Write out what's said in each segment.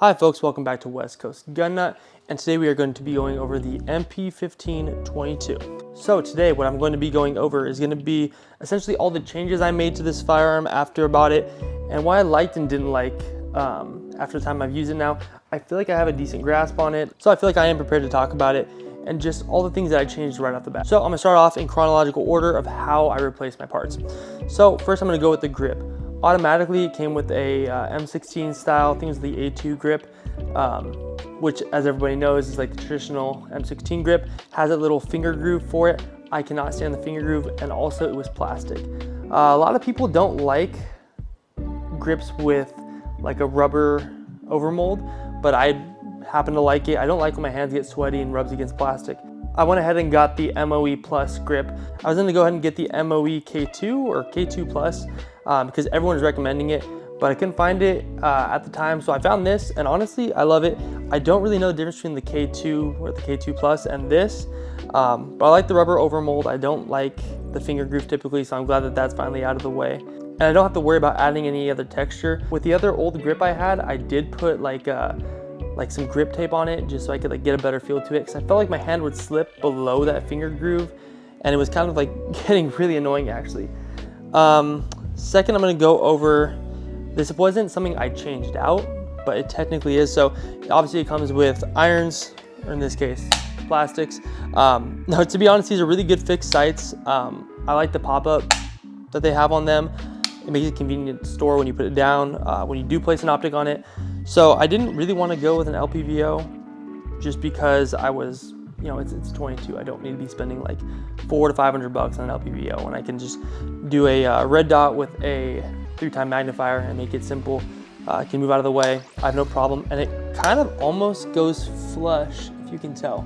Hi folks, welcome back to West Coast Gun Nut, and today we are going to be going over the MP15-22. So today what I'm going to be going over is going to be essentially all the changes I made to this firearm after I bought it, and what I liked and didn't like after the time I've used it now. I feel like I have a decent grasp on it, so I feel like I am prepared to talk about it, and just all the things that I changed right off the bat. So I'm going to start off in chronological order of how I replaced my parts. So first I'm going to go with the grip. Automatically, it came with a M16 style, I think it's the A2 grip, which as everybody knows is like the traditional M16 grip, has a little finger groove for it. I cannot stand the finger groove, and also it was plastic. A lot of people don't like grips with like a rubber overmold, but I happen to like it. I don't like when my hands get sweaty and rubs against plastic. I went ahead and got the MOE Plus grip. I was gonna go ahead and get the MOE K2 or K2 Plus because everyone was recommending it, but I couldn't find it at the time. So I found this, and honestly, I love it. I don't really know the difference between the K2 or the K2 Plus and this, but I like the rubber overmold. I don't like the finger groove typically, so I'm glad that that's finally out of the way. And I don't have to worry about adding any other texture. With the other old grip I had, I did put like some grip tape on it just so I could like get a better feel to it, because I felt like my hand would slip below that finger groove, and it was kind of like getting really annoying actually. Second, I'm going to go over, this wasn't something I changed out, but it technically is. So obviously it comes with irons, or in this case plastics. Now to be honest, these are really good fixed sights. I like the pop-up that they have on them. It makes it convenient to store when you put it down, when you do place an optic on it. So I didn't really want to go with an LPVO just because I was, you know, it's 22. I don't need to be spending like $400 to $500 on an LPVO, and I can just do a red dot with a 3-time magnifier and make it simple. I can move out of the way. I have no problem, and it kind of almost goes flush, if you can tell,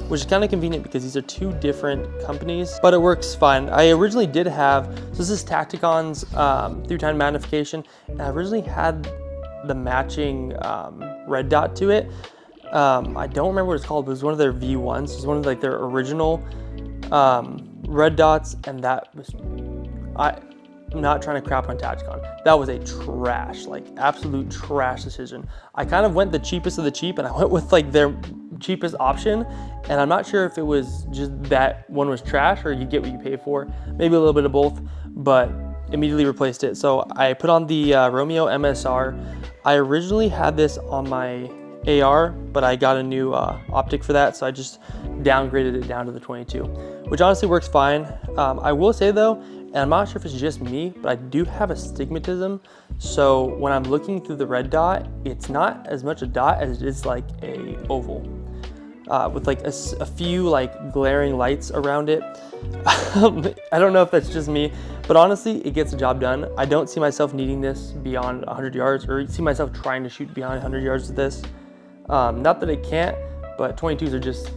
which is kind of convenient because these are two different companies, but it works fine. I originally did have, so this is Tacticon's 3-time magnification, and I originally had the matching red dot to it. I don't remember what it's called, but it was one of their V1s. It was one of like their original red dots, and that was, I'm not trying to crap on Tacticon. That was a trash, like absolute trash decision. I kind of went the cheapest of the cheap, and I went with like their cheapest option, and I'm not sure if it was just that one was trash or you get what you pay for, maybe a little bit of both, but immediately replaced it. So I put on the Romeo MSR. I originally had this on my AR, but I got a new optic for that, so I just downgraded it down to the 22, which honestly works fine. I will say though, and I'm not sure if it's just me, but I do have astigmatism, so when I'm looking through the red dot, it's not as much a dot as it is like a oval, with like a few like glaring lights around it. I don't know if that's just me, but honestly, it gets the job done. I don't see myself needing this beyond 100 yards, or see myself trying to shoot beyond 100 yards with this. Not that it can't, but 22s are just,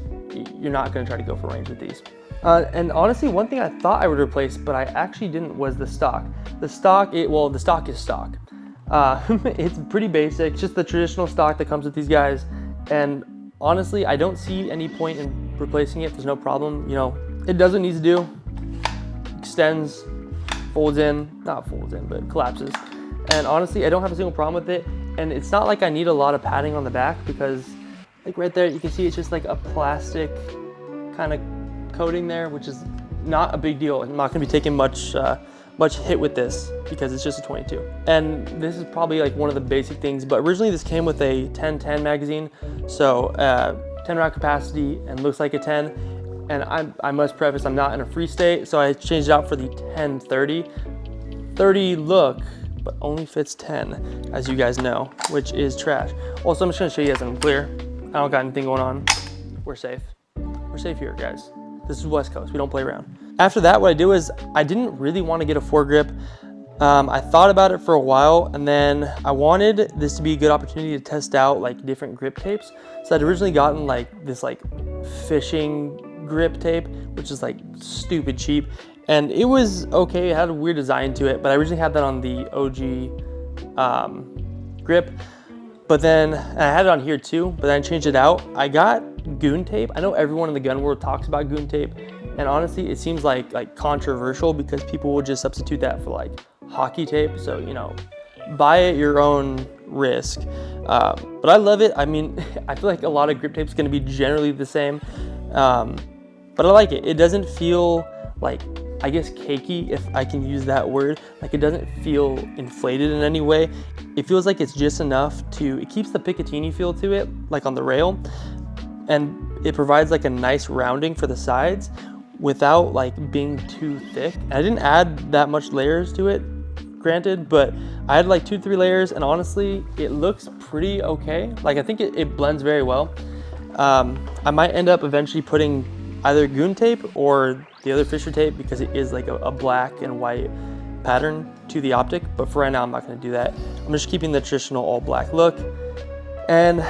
you're not going to try to go for range with these. And honestly, one thing I thought I would replace, but I actually didn't, was the stock. The stock, the stock is stock. It's pretty basic, just the traditional stock that comes with these guys. And honestly, I don't see any point in replacing it. There's no problem. You know, it does what it needs to do. Extends, folds in, not folds in, but collapses. And honestly, I don't have a single problem with it. And it's not like I need a lot of padding on the back, because like right there, you can see it's just like a plastic kind of coating there, which is not a big deal. I'm not gonna be taking much hit with this because it's just a 22. And this is probably like one of the basic things, but originally this came with a 10-10 magazine. So 10 round capacity and looks like a 10. And I must preface, I'm not in a free state, so I changed it out for the 10-30. 30 look, but only fits 10, as you guys know, which is trash. Also, I'm just gonna show you guys I'm clear. I don't got anything going on. We're safe. We're safe here, guys. This is West Coast, we don't play around. After that, what I did was, I didn't really want to get a foregrip. I thought about it for a while, and then I wanted this to be a good opportunity to test out like different grip tapes. So I'd originally gotten like this like fishing grip tape, which is like stupid cheap. And it was okay, it had a weird design to it, but I originally had that on the OG grip. But then, and I had it on here too, but then I changed it out. I got goon tape. I know everyone in the gun world talks about goon tape, and honestly, it seems like controversial because people will just substitute that for like hockey tape. So, you know, buy at your own risk. But I love it. I mean, I feel like a lot of grip tape is going to be generally the same, but I like it. It doesn't feel like, I guess, cakey, if I can use that word. Like, it doesn't feel inflated in any way. It feels like it's just enough to, it keeps the Picatinny feel to it, like on the rail, and it provides like a nice rounding for the sides without like being too thick. I didn't add that much layers to it, granted, but I had like 2-3 layers, and honestly, it looks pretty okay. Like, I think it blends very well. I might end up eventually putting either goon tape or the other Fisher tape, because it is like a black and white pattern to the optic, but for right now I'm not going to do that. I'm just keeping the traditional all black look. And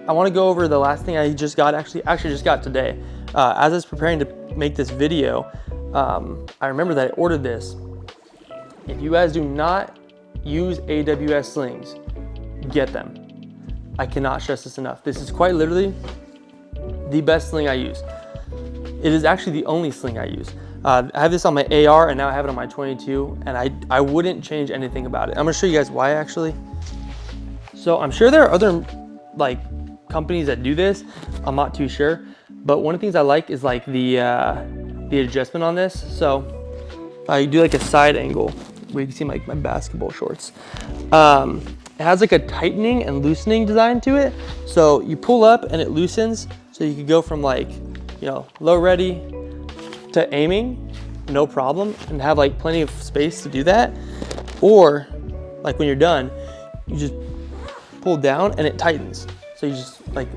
I want to go over the last thing I just got, actually just got today. As I was preparing to make this video, I remember that I ordered this. If you guys do not use AWS slings, get them. I cannot stress this enough. This is quite literally the best sling I use. It is actually the only sling I use. I have this on my AR, and now I have it on my 22, and I wouldn't change anything about it. I'm gonna show you guys why, actually. So I'm sure there are other like companies that do this. I'm not too sure, but one of the things I like is like the adjustment on this. So you do like a side angle where you can see like my basketball shorts. It has like a tightening and loosening design to it. So you pull up and it loosens, so you could go from like, you know, low ready to aiming, no problem, and have like plenty of space to do that. Or like when you're done, you just pull down and it tightens. So you just like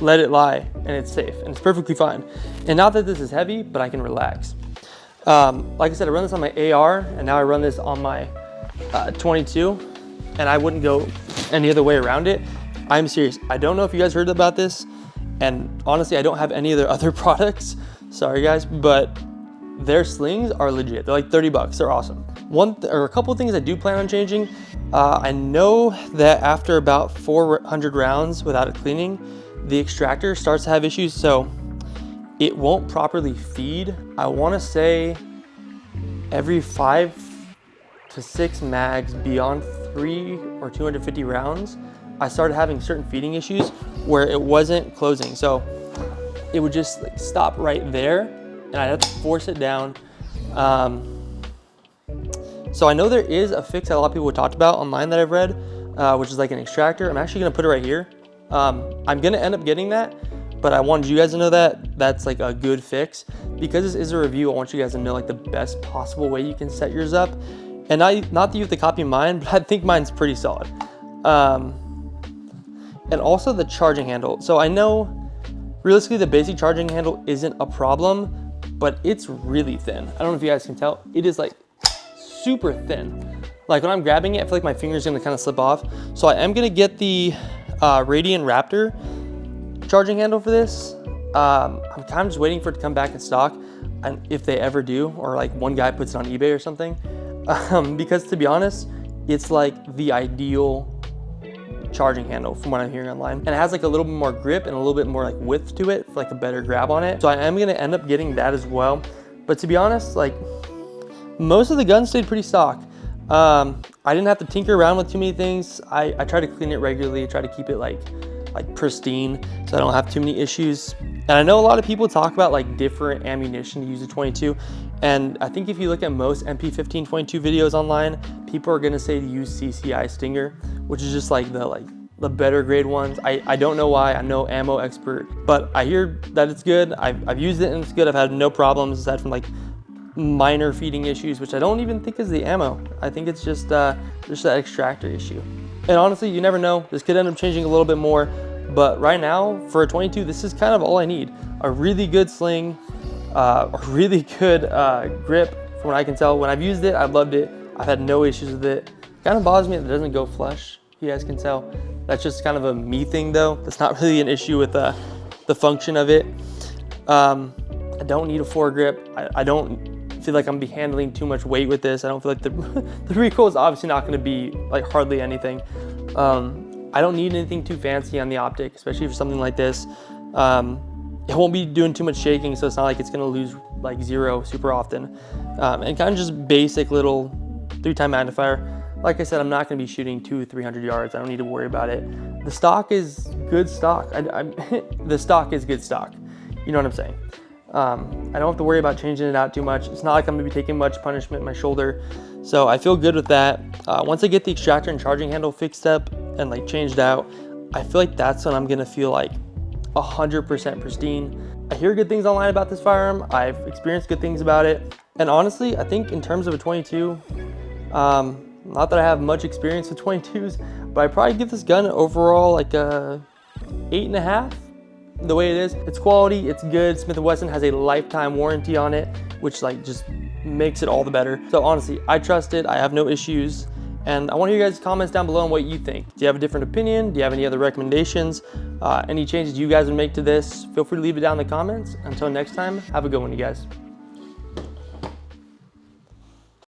let it lie and it's safe and it's perfectly fine. And not that this is heavy, but I can relax. Like I said, I run this on my AR, and now I run this on my 22, and I wouldn't go any other way around it. I'm serious. I don't know if you guys heard about this, and honestly, I don't have any of their other products. Sorry guys, but their slings are legit. They're like 30 bucks. They're awesome. A couple of things I do plan on changing. I know that after about 400 rounds without it cleaning, the extractor starts to have issues, so it won't properly feed. I want to say every 5 to 6 mags beyond 3 or 250 rounds, I started having certain feeding issues where it wasn't closing. So it would just like stop right there, and I'd have to force it down. So I know there is a fix that a lot of people talked about online that I've read, which is like an extractor. I'm actually gonna put it right here. I'm gonna end up getting that, but I wanted you guys to know that that's like a good fix. Because this is a review, I want you guys to know like the best possible way you can set yours up. And not that you have to copy mine, but I think mine's pretty solid. And also the charging handle. So I know realistically the basic charging handle isn't a problem, but it's really thin. I don't know if you guys can tell. It is like super thin. Like when I'm grabbing it, I feel like my finger's gonna kind of slip off. So I am gonna get the Radiant Raptor charging handle for this. I'm kind of just waiting for it to come back in stock, and if they ever do, or like one guy puts it on eBay or something, because to be honest, it's like the ideal charging handle from what I'm hearing online, and it has like a little bit more grip and a little bit more like width to it for like a better grab on it. So I am gonna end up getting that as well. But to be honest, like most of the guns stayed pretty stock. I didn't have to tinker around with too many things. I try to clean it regularly, try to keep it like pristine, so I don't have too many issues. And I know a lot of people talk about like different ammunition to use a 22, and I think if you look at most MP15-22 videos online, people are gonna say to use CCI Stinger, which is just like the better grade ones. I don't know why. I'm no ammo expert, but I hear that it's good. I've used it and it's good. I've had no problems aside from like minor feeding issues, which I don't even think is the ammo. I think it's just that extractor issue. And honestly, you never know. This could end up changing a little bit more, but right now for a 22, this is kind of all I need. A really good sling, a really good grip from what I can tell. When I've used it, I've loved it. I've had no issues with it. Kind of bothers me that it doesn't go flush, you guys can tell. That's just kind of a me thing though. That's not really an issue with the function of it. I don't need a foregrip. I don't feel like I'm gonna be handling too much weight with this. I don't feel like the recoil is obviously not gonna be like hardly anything. I don't need anything too fancy on the optic, especially for something like this. It won't be doing too much shaking, so it's not like it's gonna lose like zero super often. And kind of just basic little 3-time magnifier. Like I said, I'm not going to be shooting 200-300 yards. I don't need to worry about it. The stock is good stock. The stock is good stock. You know what I'm saying? I don't have to worry about changing it out too much. It's not like I'm going to be taking much punishment in my shoulder. So I feel good with that. Once I get the extractor and charging handle fixed up and like changed out, I feel like that's when I'm going to feel like 100% pristine. I hear good things online about this firearm. I've experienced good things about it. And honestly, I think in terms of a 22, not that I have much experience with 22s, but I'd probably give this gun overall like a 8.5. The way it is, it's quality, it's good. Smith & Wesson has a lifetime warranty on it, which like just makes it all the better. So honestly, I trust it. I have no issues. And I want to hear you guys' comments down below on what you think. Do you have a different opinion? Do you have any other recommendations? Any changes you guys would make to this? Feel free to leave it down in the comments. Until next time, have a good one, you guys.